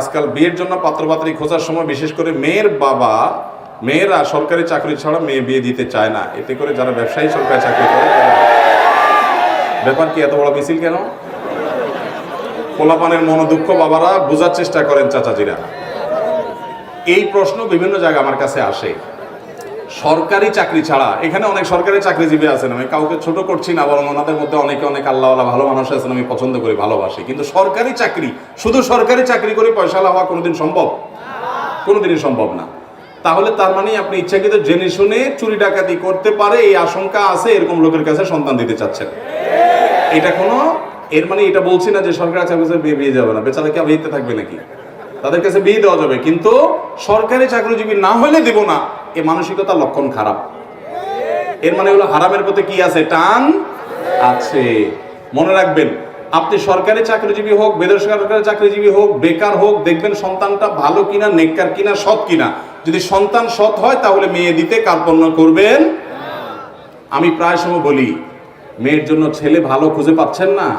আজকাল বিয়ের জন্য পাত্রপাত্রী খোঁজার সময় বিশেষ করে মেয়েরা সরকারি চাকরি ছাড়া মেয়ে বিয়ে দিতে চায় না, এতে করে যারা ব্যবসায়ী সরকারি চাকরি করে ব্যাপার কি এত বড় মিছিল কেন? পোলাপানের মনোদুঃখ বাবারা বোঝার চেষ্টা করেন চাচাজিরা। এই প্রশ্ন বিভিন্ন জায়গায় আমার কাছে আসে। সরকারি চাকরি ছাড়া, এখানে অনেক সরকারি চাকরিজীবী আছেন, আমি কাউকে ছোট করছি না, বরং ওনাদের মধ্যে অনেক আল্লাহওয়ালা ভালো মানুষ আছেন, আমি পছন্দ করি, ভালোবাসি। কিন্তু সরকারি চাকরি, শুধু সরকারি চাকরি করে পয়সা লাভ হওয়া কোনোদিন সম্ভব? কোনোদিনই সম্ভব না। তাহলে তার মানে আপনি ইচ্ছাকৃত জেনে শুনে চুরি ডাকাতি করতে পারে এই আশঙ্কা আছে, এরকম লোকের কাছে সন্তান দিতে চাচ্ছেন। এটা কোনো, এর মানে এটা বলছি না যে সরকারি চাকরি বিয়ে যাবে না, বেচারা কি বিয়েতে থাকবে নাকি? তাদের কাছে বিয়ে দেওয়া যাবে, কিন্তু সরকারি চাকরিজীবী না হলে দেব না, এই মানসিকতার লক্ষণ খারাপ। এর মানে হলো হারামের প্রতি কি আছে? টান আছে। মনে রাখবেন, আপনি সরকারি চাকরিজীবী হোক, বেসরকারি চাকরিজীবী হোক, বেকার হোক, দেখবেন সন্তানটা ভালো কিনা, নেককার কিনা, সৎ কিনা। যদি সন্তান সৎ হয় তাহলে মেয়ে দিতে কার্পণ্য করবেন। আমি প্রায় সময় বলি, মেয়ের জন্য ছেলে ভালো খুঁজে পাচ্ছেন না,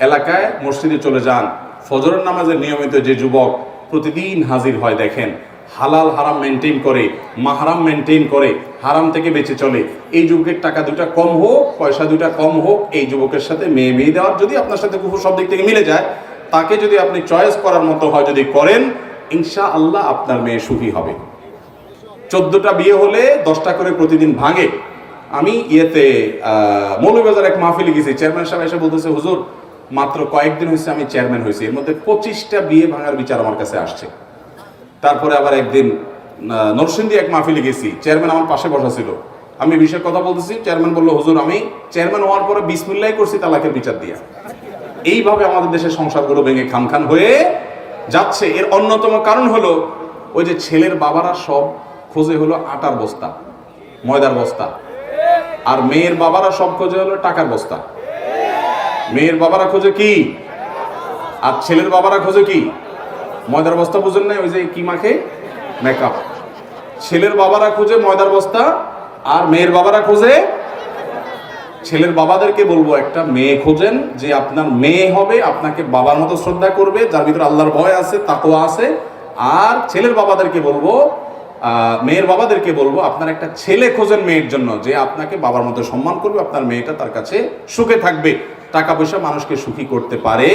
এলাকায় মসজিদে চলে যান। ফজরের নামাজে নিয়মিত যে যুবক প্রতিদিন হাজির হয়, দেখেন হালাল হারাম মেনটেন করে, মাহারাম মেনটেন করে, হারাম থেকে বেঁচে চলে। এই যুবকের টাকা দুটা কম হোক, পয়সা দুটা কম হোক, এই যুবকের সাথে মেয়ে বিয়ে দেওয়ার যদি আপনার সাথে কুকুর সব দিক থেকে মিলে যায়, তাকে যদি আপনি চয়েস করার মতো হয়, যদি করেন, ইনশাআল্লাহ আপনার মেয়ে সুখী হবে। 14টা বিয়ে হলে 10টা করে প্রতিদিন ভাঙে। আমি মৌলভীবাজার এক মাহফিলে গেছি, চেয়ারম্যান সাহেব এসে বলতেছে, হুজুর মাত্র কয়েকদিন হয়েছে আমি চেয়ারম্যান হয়েছি, এর মধ্যে 25টা বিয়ে ভাঙার বিচার আমার কাছে আসছে। তারপরে আবার একদিন নরসিংদী এক মাহফিলে গেছি, চেয়ারম্যান আমার পাশে বসা ছিল, আমি বিষয়ে কথা বলতেছি, চেয়ারম্যান বললো, হুজুর আমি চেয়ারম্যান হওয়ার পরে বিসমিল্লাহ করছি তালাকের বিচার দিয়া। এইভাবে আমাদের দেশের সংসারগুলো ভেঙে খান হয়ে যাচ্ছে। এর অন্যতম কারণ হলো ওই যে ছেলের বাবারা সব খোঁজে হলো আটার বস্তা, ময়দার বস্তা, আর মেয়ের বাবারা সব খোঁজে হলো টাকার বস্তা। মেয়ের বাবারা খোঁজে কি, আর ছেলের বাবারা খোঁজে কি? ময়দার বস্তা। বুঝেন না? ওই যে কি মাখে, মেকআপ। ছেলের বাবারা খোঁজে ময়দার বস্তা, আর মেয়ের বাবারা খোঁজে। ছেলের বাবাদেরকে বলবো, একটা মেয়ে খোঁজেন যে আপনার মেয়ে হবে, আপনাকে বাবার মতো শ্রদ্ধা করবে, যার ভিতরে আল্লাহর ভয় আছে, তাকওয়া আছে। আর ছেলের বাবাদেরকে বলবো, মেয়ের বাবাদেরকে বলবো, আপনার একটা ছেলে খোঁজেন মেয়ের জন্য, যে আপনাকে বাবার মতো সম্মান করবে, আপনার মেয়েটা তার কাছে সুখে থাকবে। টাকা পয়সা মানুষকে সুখী করতে পারে